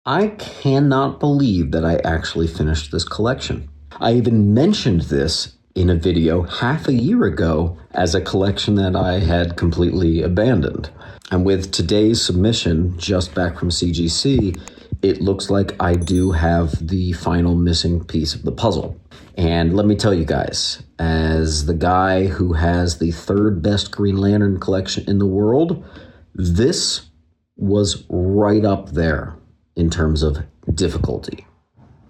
I cannot believe that I actually finished this collection. I even mentioned this in a video half a year ago as a collection that I had completely abandoned. And with today's submission just back from CGC, it looks like I do have the final missing piece of the puzzle. And let me tell you guys, as the guy who has the third best Green Lantern collection in the world, this was right up there in terms of difficulty.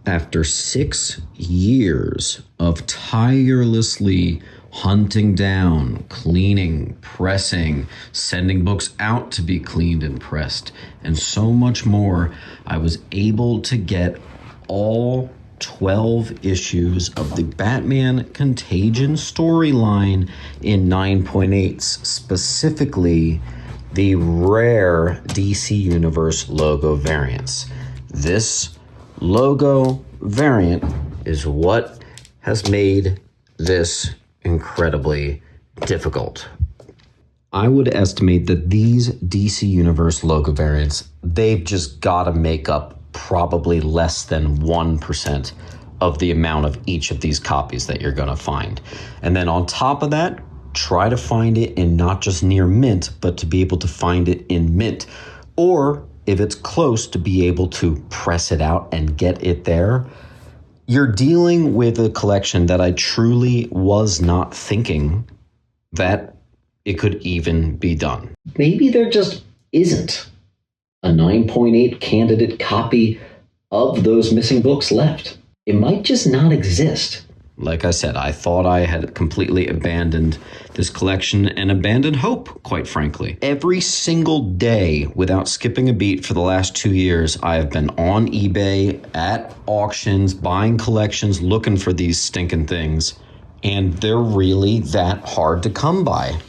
After 6 years of tirelessly hunting down, cleaning, pressing, sending books out to be cleaned and pressed, and so much more, I was able to get all 12 issues of the Batman Contagion storyline in 9.8s, specifically the rare DC Universe logo variants. This logo variant is what has made this incredibly difficult. I would estimate that these DC Universe logo variants, they've just got to make up probably less than 1% of the amount of each of these copies that you're going to find. And then on top of that, try to find it in not just near mint, but to be able to find it in mint. Or if it's close, to be able to press it out and get it there. You're dealing with a collection that I truly was not thinking that it could even be done. Maybe there just isn't a 9.8 candidate copy of those missing books left. It might just not exist. Like I said, I thought I had completely abandoned this collection and abandoned hope, quite frankly. Every single day, without skipping a beat for the last 2 years, I have been on eBay, at auctions, buying collections, looking for these stinking things. And they're really that hard to come by.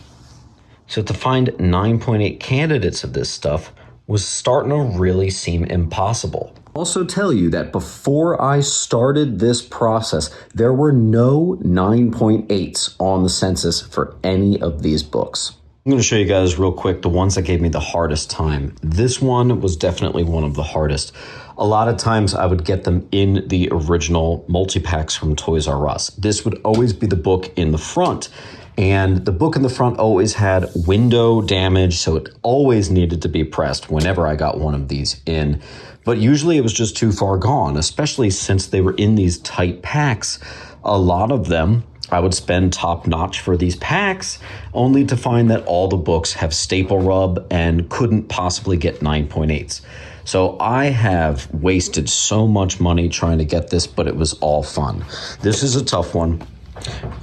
So to find 9.8 candidates of this stuff was starting to really seem impossible. Also tell you that before I started this process, there were no 9.8s on the census for any of these books. I'm going to show you guys real quick the ones that gave me the hardest time. This one was definitely one of the hardest. A lot of times I would get them in the original multi-packs from Toys R Us. This would always be the book in the front. And the book in the front always had window damage, so it always needed to be pressed whenever I got one of these in. But usually it was just too far gone, especially since they were in these tight packs. A lot of them, I would spend top notch for these packs, only to find that all the books have staple rub and couldn't possibly get 9.8s. So I have wasted so much money trying to get this, but it was all fun. This is a tough one.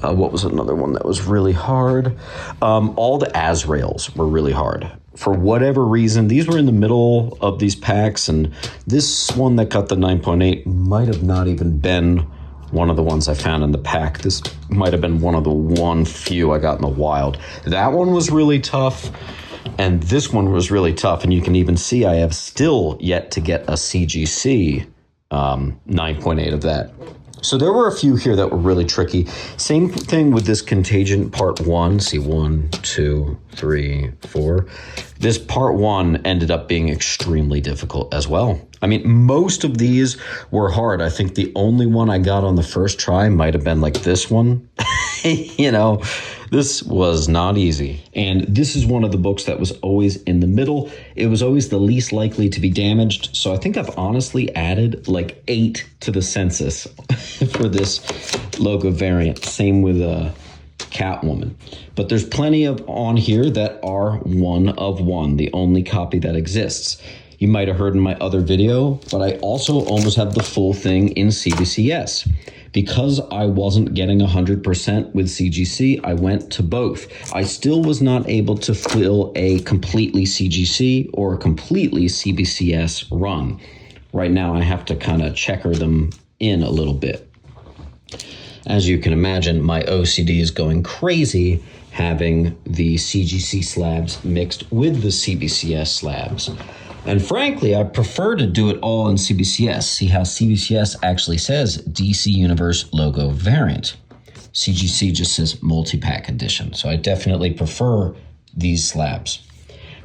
What was another one that was really hard? All the Azraels were really hard. For whatever reason, these were in the middle of these packs, and this one that got the 9.8 might have not even been one of the ones I found in the pack. This might have been one of the one few I got in the wild. That one was really tough, and this one was really tough, and you can even see I have still yet to get a CGC 9.8 of that. So there were a few here that were really tricky. Same thing with this Contagion Part 1. See, 1, 2, 3, 4. This Part 1 ended up being extremely difficult as well. I mean, most of these were hard. I think the only one I got on the first try might have been like this one. You know, this was not easy. And this is one of the books that was always in the middle. It was always the least likely to be damaged. So I think I've honestly added like 8 to the census for this logo variant. Same with Catwoman. But there's plenty of on here that are 1 of 1, the only copy that exists. You might have heard in my other video, but I also almost have the full thing in CBCS. Because I wasn't getting 100% with CGC, I went to both. I still was not able to fill a completely CGC or a completely CBCS run. Right now, I have to kind of checker them in a little bit. As you can imagine, my OCD is going crazy having the CGC slabs mixed with the CBCS slabs. And frankly, I prefer to do it all in CBCS. See how CBCS actually says DC Universe logo variant. CGC just says multi-pack edition. So I definitely prefer these slabs.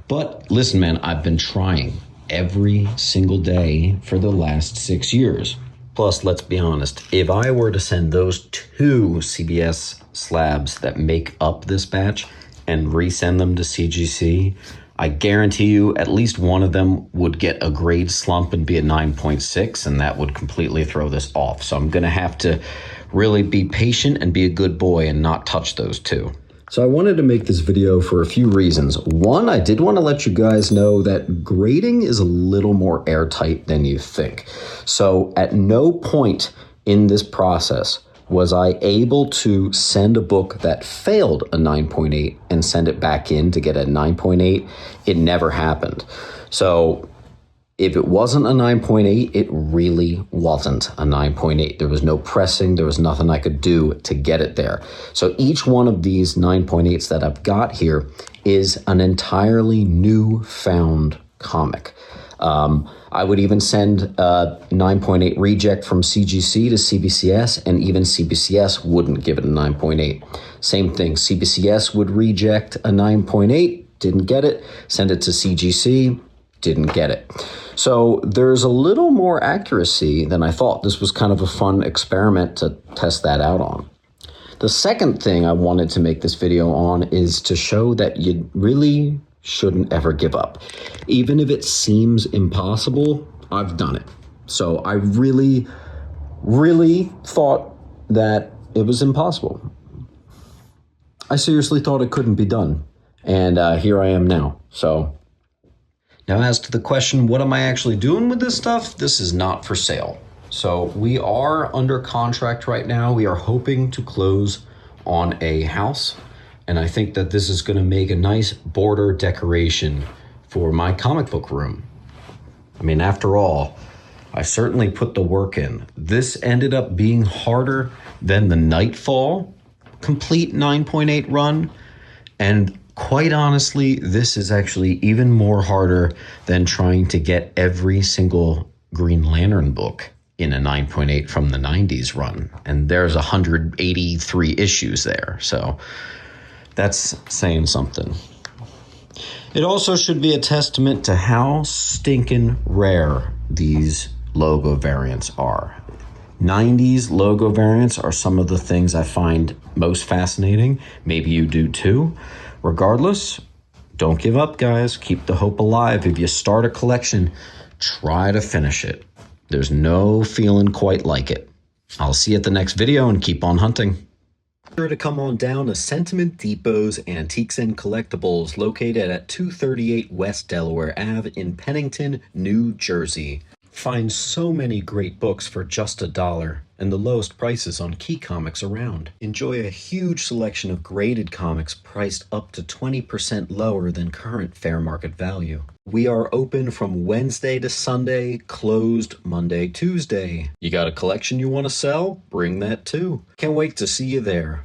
But listen, man, I've been trying every single day for the last 6 years. Plus, let's be honest, if I were to send those 2 CBS slabs that make up this batch and resend them to CGC, I guarantee you at least one of them would get a grade slump and be a 9.6, and that would completely throw this off. So I'm going to have to really be patient and be a good boy and not touch those 2. So I wanted to make this video for a few reasons. One, I did want to let you guys know that grading is a little more airtight than you think. So at no point in this process was I able to send a book that failed a 9.8 and send it back in to get a 9.8. It never happened. So if it wasn't a 9.8, it really wasn't a 9.8. There was no pressing. There was nothing I could do to get it there. So each one of these 9.8s that I've got here is an entirely new found comic. I would even send a 9.8 reject from CGC to CBCS, and even CBCS wouldn't give it a 9.8. Same thing, CBCS would reject a 9.8, didn't get it, send it to CGC, didn't get it. So there's a little more accuracy than I thought. This was kind of a fun experiment to test that out on. The second thing I wanted to make this video on is to show that you really shouldn't ever give up. Even if it seems impossible, I've done it. So I really, really thought that it was impossible. I seriously thought it couldn't be done. And here I am now. So now, as to the question, what am I actually doing with this stuff? This is not for sale. So we are under contract right now. We are hoping to close on a house. And I think that this is going to make a nice border decoration for my comic book room. I mean, after all, I certainly put the work in. This ended up being harder than the Nightfall complete 9.8 run. And quite honestly, this is actually even more harder than trying to get every single Green Lantern book in a 9.8 from the 90s run. And there's 183 issues there. So that's saying something. It also should be a testament to how stinking rare these logo variants are. 90s logo variants are some of the things I find most fascinating. Maybe you do too. Regardless, don't give up, guys. Keep the hope alive. If you start a collection, try to finish it. There's no feeling quite like it. I'll see you at the next video and keep on hunting. Be sure to come on down to Sentiment Depot's Antiques and Collectibles, located at 238 West Delaware Ave in Pennington, New Jersey. Find so many great books for just $1 and the lowest prices on key comics around. Enjoy a huge selection of graded comics priced up to 20% lower than current fair market value. We are open from Wednesday to Sunday, closed Monday, Tuesday. You got a collection you want to sell? Bring that too. Can't wait to see you there.